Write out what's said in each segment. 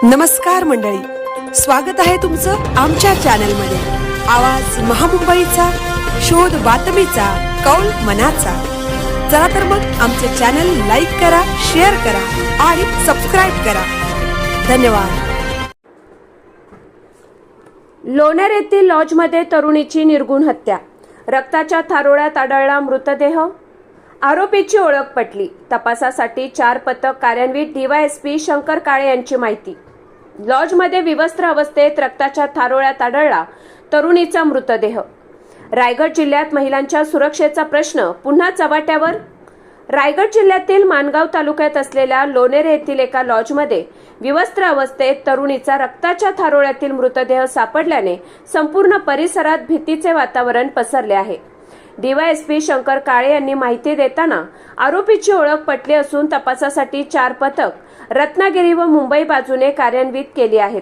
नमस्कार मंडळी, स्वागत आहे तुमचं आमच्या चॅनलमध्ये। आवाज महामुंबईचा, शोध बातमीचा, कौल मनाचा। चला तर मग आमचे चॅनल लाईक करा, शेअर करा आणि सबस्क्राइब करा। धन्यवाद। लोणेर येथील लॉजमध्ये तरुणीची निर्घुण हत्या, रक्ताच्या थारोळ्यात आढळला मृतदेह। आरोपीची ओळख पटली, तपासासाठी 4 पथक कार्यान्वित। डीवायएसपी शंकर काळे यांची माहिती। लॉजमध्ये विवस्त्र अवस्थेत रक्ताच्या थारोळ्यात आढळला तरुणीचा मृतदेह। रायगड जिल्ह्यात महिलांच्या सुरक्षेचा प्रश्न पुन्हा चव्हाट्यावर। रायगड जिल्ह्यातील माणगाव तालुक्यात असलेल्या लोणेर येथील एका लॉजमध्ये विवस्त्र अवस्थेत तरुणीचा रक्ताच्या थारोळ्यातील मृतदेह सापडल्याने संपूर्ण परिसरात भीतीचे वातावरण पसरले आहे। डीवायएसपी शंकर काळे यांनी माहिती देताना आरोपीची ओळख पटली असून तपासासाठी 4 पथक रत्नागिरी व मुंबई बाजूने कार्यान्वित केली आहेत,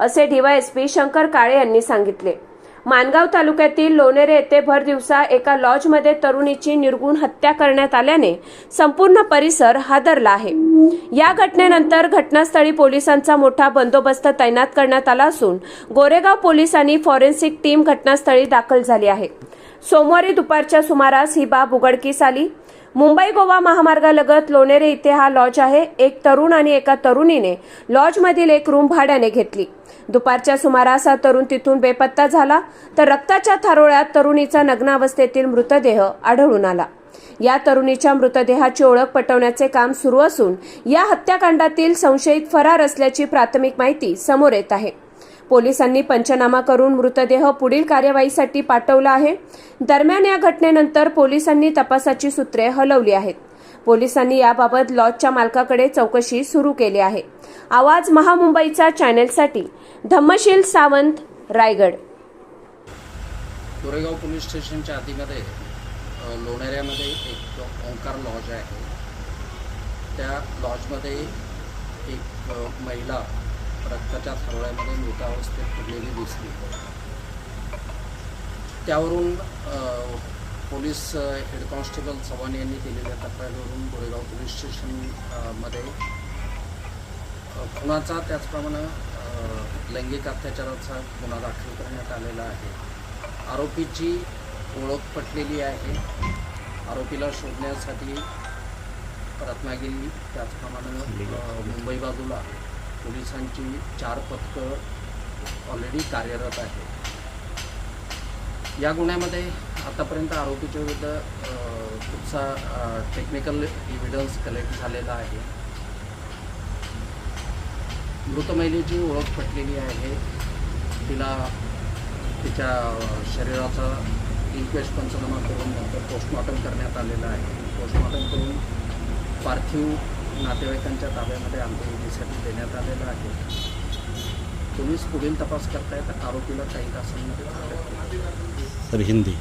असे डीवायएसपी शंकर काळे यांनी सांगितले। माणगाव तालुक्यातील लोणेर येथे भर दिवसा एका लॉजमध्ये तरुणीची निर्घुण हत्या करण्यात आल्याने संपूर्ण परिसर हादरला आहे। या घटनेनंतर घटनास्थळी पोलिसांचा मोठा बंदोबस्त तैनात करण्यात आला असून गोरेगाव पोलीस आणि फॉरेन्सिक टीम घटनास्थळी दाखल झाली आहे। सोमवारी दुपारच्या सुमारास ही बाब उघडकीस आली। मुंबई गोवा महामार्गालगत लोणेर इथे हा लॉज आहे। एक तरुण आणि एका तरुणीने लॉजमधील एक रूम भाड्याने घेतली। दुपारच्या सुमारास हा तरुण तिथून बेपत्ता झाला, तर रक्ताच्या थारोळ्यात तरुणीचा नग्न अवस्थेतील मृतदेह आढळून आला। या तरुणीच्या मृतदेहाची ओळख पटवण्याचे काम सुरू असून या हत्याकांडातील संशयित फरार असल्याची प्राथमिक माहिती समोर येत आहे। पोलिसांनी पंचनामा करून मृतदेह पुढील कार्यवाहीसाठी पाठवला आहे। दरम्यान या घटनेनंतर पोलिसांनी तपासाची सूत्रे हलवली आहेत। पोलिसांनी याबाबत लॉजच्या मालकाकडे चौकशी सुरू केली आहे। आवाज महामुंबईचा चॅनेलसाठी धम्मशील सावंत, रायगड। गोरेगाव पोलीस स्टेशनच्या आधीमध्ये लोणेऱ्यामध्ये एक ओंकार लॉज आहे। त्या लॉजमध्ये एक महिला रक्ताच्या थारोळ्यामध्ये मृत अवस्थेत पडलेली दिसली। त्यावरून पोलीस हेड कॉन्स्टेबल चव्हाण यांनी केलेल्या तक्रारीवरून गोरेगाव पोलीस स्टेशनमध्ये खुनाचा त्याचप्रमाणे लैंगिक अत्याचाराचा गुन्हा दाखल करण्यात आलेला आहे। आरोपीची ओळख पटलेली आहे। आरोपीला शोधण्यासाठी रत्नागिरी त्याचप्रमाणे मुंबई बाजूला पोलिसांची 4 पथकं ऑलरेडी कार्यरत आहे। या गुन्ह्यामध्ये आतापर्यंत आरोपीच्या विरुद्ध खूपसा टेक्निकल एव्हिडन्स कलेक्ट झालेला आहे। मृत महिलेची ओळख पटलेली आहे। तिला तिच्या शरीराचा इन्क्वेस्ट पंचनामा करून नंतर पोस्टमॉर्टम करण्यात आलेला आहे। पोस्टमॉर्टम करून पार्थिव नातेवाईकांच्या ताब्यामध्ये अंत्यविधीसाठी देण्यात आलेला आहे। पोलीस पुढील तपास करतायत। आरोपीला काही तासांमध्ये सर हिंदी